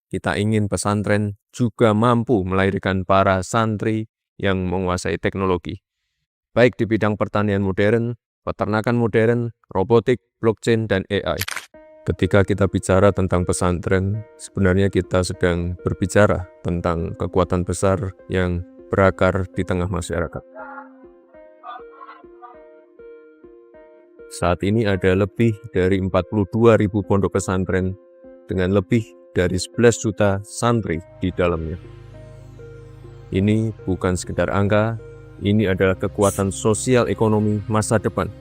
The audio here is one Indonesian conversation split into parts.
kita ingin pesantren juga mampu melahirkan para santri yang menguasai teknologi, baik di bidang pertanian modern, peternakan modern, robotik, blockchain, dan AI. Ketika kita bicara tentang pesantren, sebenarnya kita sedang berbicara tentang kekuatan besar yang berakar di tengah masyarakat. Saat ini ada lebih dari 42.000 pondok pesantren dengan lebih dari 11 juta santri di dalamnya. Ini bukan sekedar angka, ini adalah kekuatan sosial ekonomi masa depan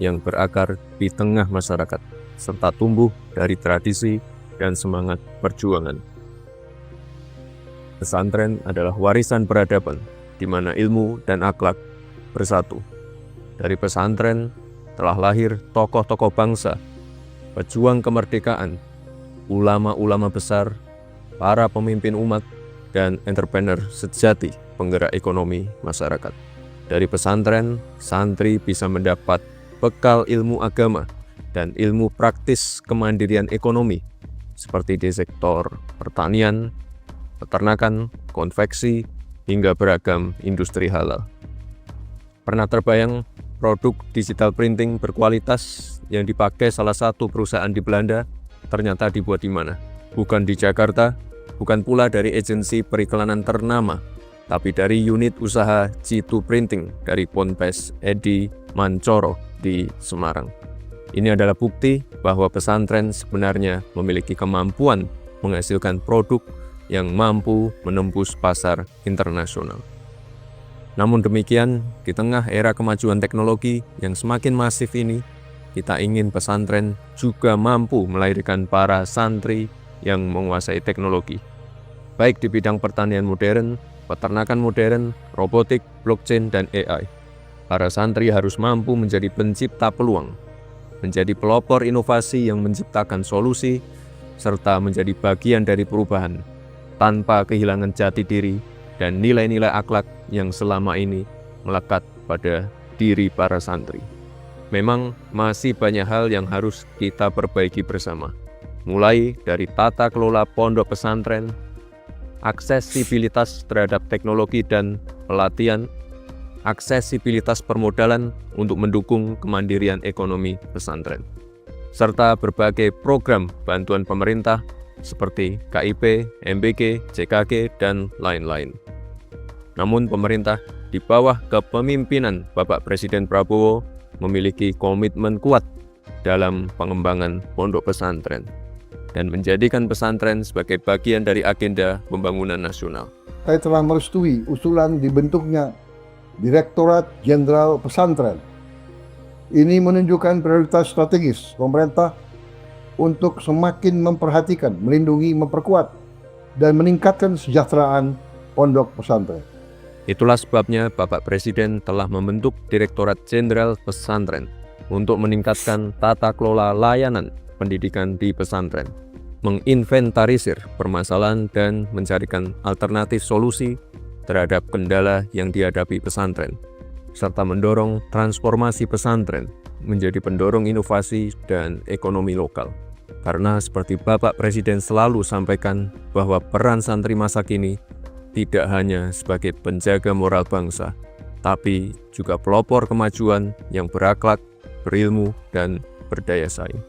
yang berakar di tengah masyarakat, serta tumbuh dari tradisi dan semangat perjuangan. Pesantren adalah warisan peradaban, di mana ilmu dan akhlak bersatu. Dari pesantren telah lahir tokoh-tokoh bangsa, pejuang kemerdekaan, ulama-ulama besar, para pemimpin umat, dan entrepreneur sejati penggerak ekonomi masyarakat. Dari pesantren, santri bisa mendapat bekal ilmu agama dan ilmu praktis kemandirian ekonomi, seperti di sektor pertanian, peternakan, konveksi, hingga beragam industri halal. Pernah terbayang produk digital printing berkualitas yang dipakai salah satu perusahaan di Belanda ternyata dibuat di mana? Bukan di Jakarta, bukan pula dari agensi periklanan ternama, tapi dari unit usaha G2 Printing dari Ponpes Edi Mancoro di Semarang. Ini adalah bukti bahwa pesantren sebenarnya memiliki kemampuan menghasilkan produk yang mampu menembus pasar internasional. Namun demikian, di tengah era kemajuan teknologi yang semakin masif ini, kita ingin pesantren juga mampu melahirkan para santri yang menguasai teknologi, baik di bidang pertanian modern, peternakan modern, robotik, blockchain, dan AI. Para santri harus mampu menjadi pencipta peluang, menjadi pelopor inovasi yang menciptakan solusi, serta menjadi bagian dari perubahan, tanpa kehilangan jati diri dan nilai-nilai akhlak yang selama ini melekat pada diri para santri. Memang masih banyak hal yang harus kita perbaiki bersama, mulai dari tata kelola pondok pesantren, aksesibilitas terhadap teknologi dan pelatihan, aksesibilitas permodalan untuk mendukung kemandirian ekonomi pesantren, serta berbagai program bantuan pemerintah seperti KIP, MBG, JKG, dan lain-lain. Namun pemerintah di bawah kepemimpinan Bapak Presiden Prabowo memiliki komitmen kuat dalam pengembangan pondok pesantren dan menjadikan pesantren sebagai bagian dari agenda pembangunan nasional. Saya telah merestui usulan dibentuknya Direktorat Jenderal Pesantren. Ini menunjukkan prioritas strategis pemerintah untuk semakin memperhatikan, melindungi, memperkuat, dan meningkatkan kesejahteraan pondok pesantren. Itulah sebabnya Bapak Presiden telah membentuk Direktorat Jenderal Pesantren untuk meningkatkan tata kelola layanan pendidikan di pesantren, menginventarisir permasalahan dan mencarikan alternatif solusi terhadap kendala yang dihadapi pesantren, serta mendorong transformasi pesantren menjadi pendorong inovasi dan ekonomi lokal. Karena seperti Bapak Presiden selalu sampaikan bahwa peran santri masa kini tidak hanya sebagai penjaga moral bangsa, tapi juga pelopor kemajuan yang berakhlak, berilmu, dan berdaya saing.